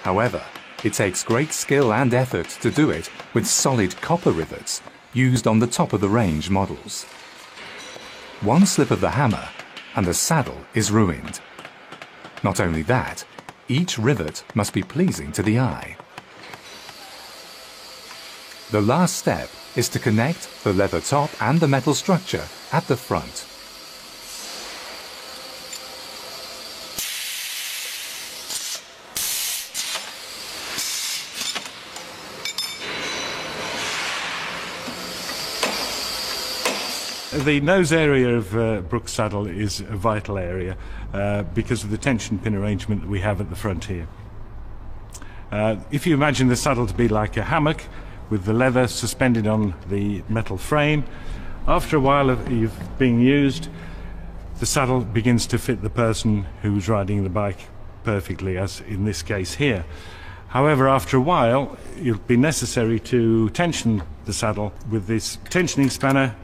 However, it takes great skill and effort to do it with solid copper rivets used on the top of the range models. One slip of the hammer and the saddle is ruined. Not only that, each rivet must be pleasing to the eye. The last step is to connect the leather top and the metal structure at the front. The nose area of Brooks saddle is a vital area because of the tension pin arrangement that we have at the front here. If you imagine the saddle to be like a hammock with the leather suspended on the metal frame, after a while of being used, the saddle begins to fit the person who's riding the bike perfectly, as in this case here. However, after a while, it'll be necessary to tension the saddle with this tensioning spanner.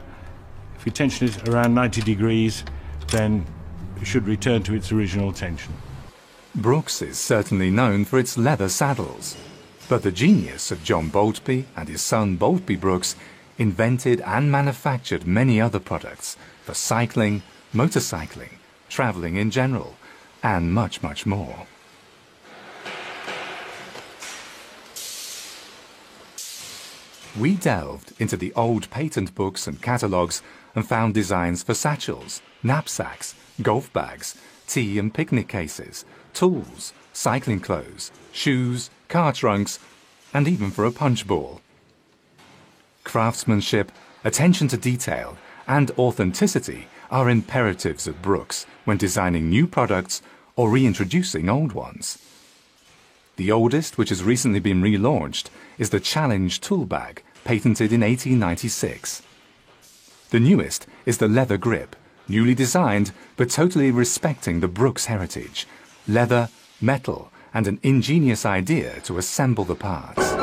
If you tension it around 90 degrees, then it should return to its original tension. Brooks is certainly known for its leather saddles, but the genius of John Boltby and his son Boltby Brooks invented and manufactured many other products for cycling, motorcycling, travelling in general, and much, much more. We delved into the old patent books and catalogues and found designs for satchels, knapsacks, golf bags, tea and picnic cases, tools, cycling clothes, shoes, car trunks, and even for a punch ball. Craftsmanship, attention to detail, and authenticity are imperatives at Brooks when designing new products or reintroducing old ones. The oldest, which has recently been relaunched, is the Challenge tool bag, patented in 1896. The newest is the leather grip, newly designed but totally respecting the Brooks heritage, leather, metal, and an ingenious idea to assemble the parts.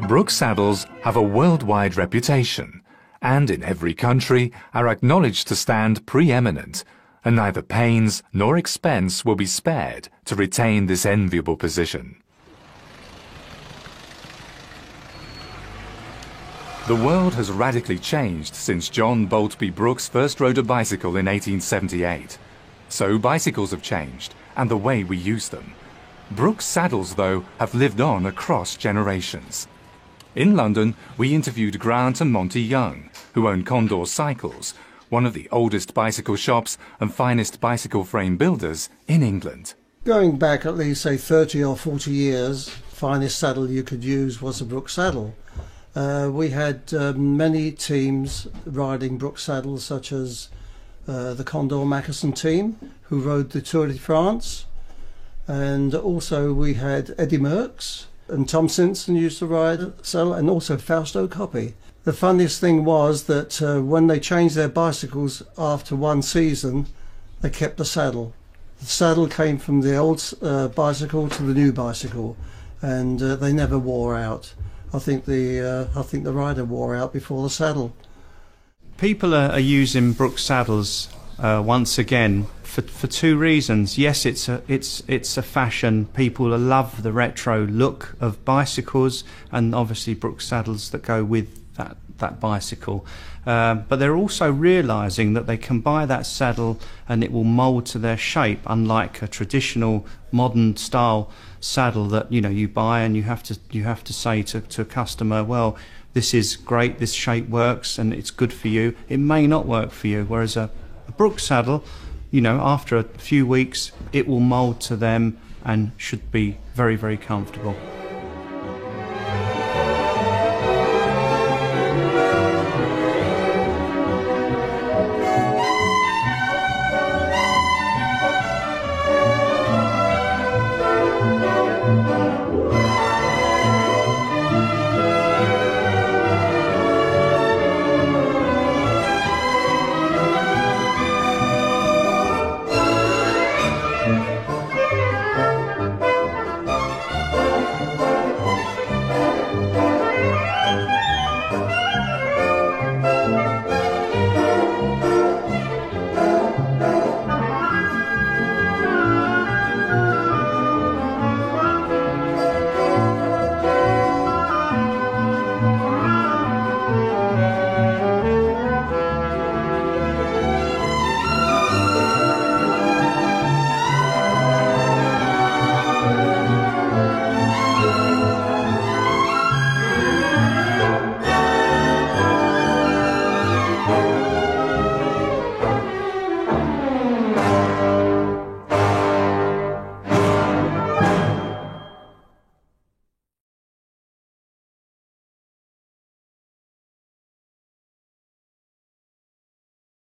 Brooks saddles have a worldwide reputation, and in every country are acknowledged to stand preeminent, and neither pains nor expense will be spared to retain this enviable position. The world has radically changed since John Boltby Brooks first rode a bicycle in 1878. So bicycles have changed, and the way we use them. Brooks saddles, though, have lived on across generations. In London, we interviewed Grant and Monty Young, who own Condor Cycles, one of the oldest bicycle shops and finest bicycle frame builders in England. Going back at least, say, 30 or 40 years, finest saddle you could use was a Brooks saddle. We had many teams riding Brooks saddles, such as the Condor Mackerson team, who rode the Tour de France, and also we had Eddie Merckx, and Tom Simpson used to ride a saddle, and also Fausto Coppi. The funniest thing was that when they changed their bicycles after one season, they kept the saddle. The saddle came from the old bicycle to the new bicycle, and they never wore out. I think the rider wore out before the saddle. People are using Brooks saddles once again for two reasons. Yes, it's a fashion. People love the retro look of bicycles, and obviously Brooks saddles that go with that bicycle. But they're also realising that they can buy that saddle and it will mould to their shape, unlike a traditional modern style saddle that you buy and you have to say to a customer, well, this is great, this shape works and it's good for you. It may not work for you, whereas a Brooks saddle, after a few weeks it will mould to them and should be very, very comfortable.